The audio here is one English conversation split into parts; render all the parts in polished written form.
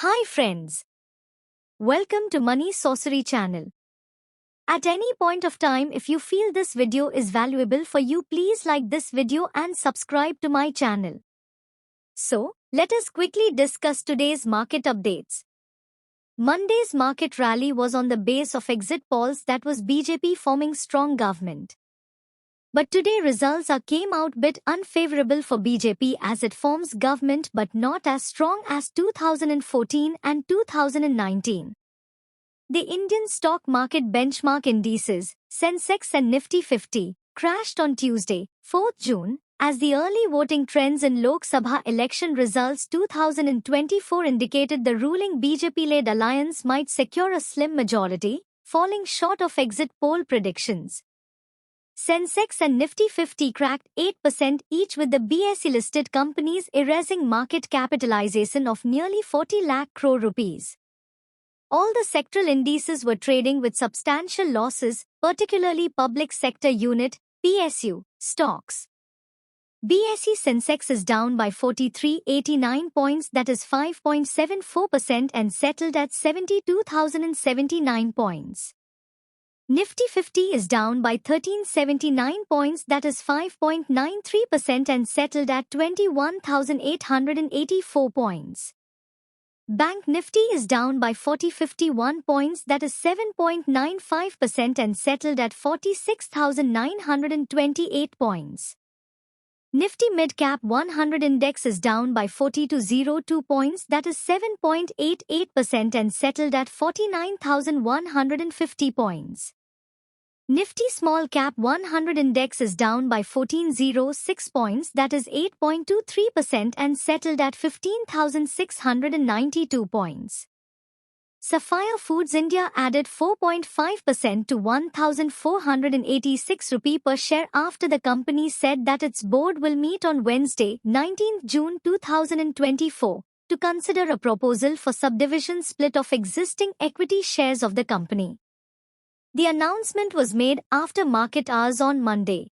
Hi friends. Welcome to Money Sorcery channel. At any point of time, if you feel this video is valuable for you, please like this video and subscribe to my channel. So, let us quickly discuss today's market updates. Monday's market rally was on the base of exit polls that was BJP forming strong government. But today results came out bit unfavorable for BJP as it forms government but not as strong as 2014 and 2019. The Indian stock market benchmark indices, Sensex and Nifty 50, crashed on Tuesday, 4th June, as the early voting trends in Lok Sabha election results 2024 indicated the ruling BJP-led alliance might secure a slim majority, falling short of exit poll predictions. Sensex and Nifty 50 cracked 8% each with the BSE-listed companies erasing market capitalization of nearly 40 lakh crore rupees. All the sectoral indices were trading with substantial losses, particularly public sector unit, PSU, stocks. BSE Sensex is down by 4389 points, that is 5.74%, and settled at 72,079 points. Nifty 50 is down by 1379 points, that is 5.93%, and settled at 21,884 points. Bank Nifty is down by 51 points, that is 7.95%, and settled at 46,928 points. Nifty Mid Cap 100 Index is down by 4202 points, that is 7.88%, and settled at 49,150 points. Nifty Small Cap 100 Index is down by 1406 points, that is 8.23%, and settled at 15,692 points. Sapphire Foods India added 4.5% to 1,486 rupee per share after the company said that its board will meet on Wednesday, 19 June 2024, to consider a proposal for subdivision split of existing equity shares of the company. The announcement was made after market hours on Monday.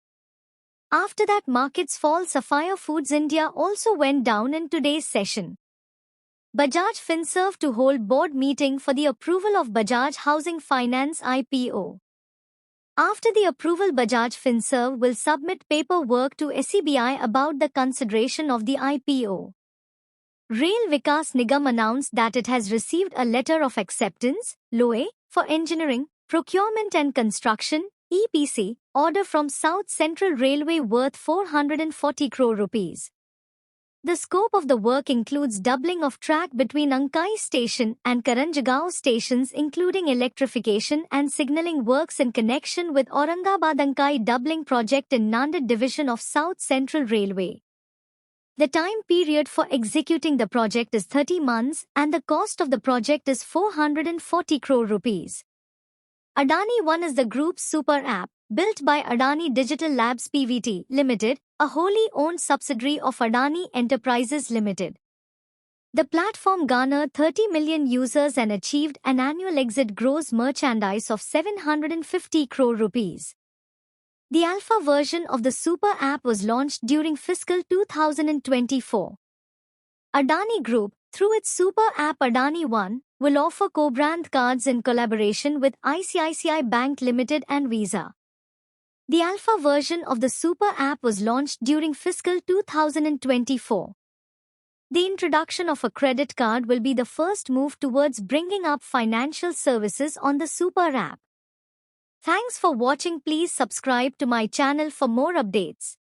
After that market's fall, Sapphire Foods India also went down in today's session. Bajaj Finserv to hold board meeting for the approval of Bajaj Housing Finance IPO. After the approval, Bajaj Finserv will submit paperwork to SEBI about the consideration of the IPO. Rail Vikas Nigam announced that it has received a letter of acceptance, LOA, for engineering, procurement and construction, EPC, order from South Central Railway worth 440 crore rupees. The scope of the work includes doubling of track between Ankai Station and Karanjgaon stations, including electrification and signalling works in connection with Aurangabad-Ankai doubling project in Nanded division of South Central Railway. The time period for executing the project is 30 months and the cost of the project is 440 crore rupees. Adani One is the group's super app, built by Adani Digital Labs Pvt. Limited, a wholly owned subsidiary of Adani Enterprises Limited. The platform garnered 30 million users and achieved an annual exit gross merchandise of 750 crore rupees. The alpha version of the super app was launched during fiscal 2024. Adani Group, through its super app Adani One, will offer co-brand cards in collaboration with ICICI Bank Limited and Visa. The alpha version of the super app was launched during fiscal 2024. The introduction of a credit card will be the first move towards bringing up financial services on the super app. Thanks for watching. Please subscribe to my channel for more updates.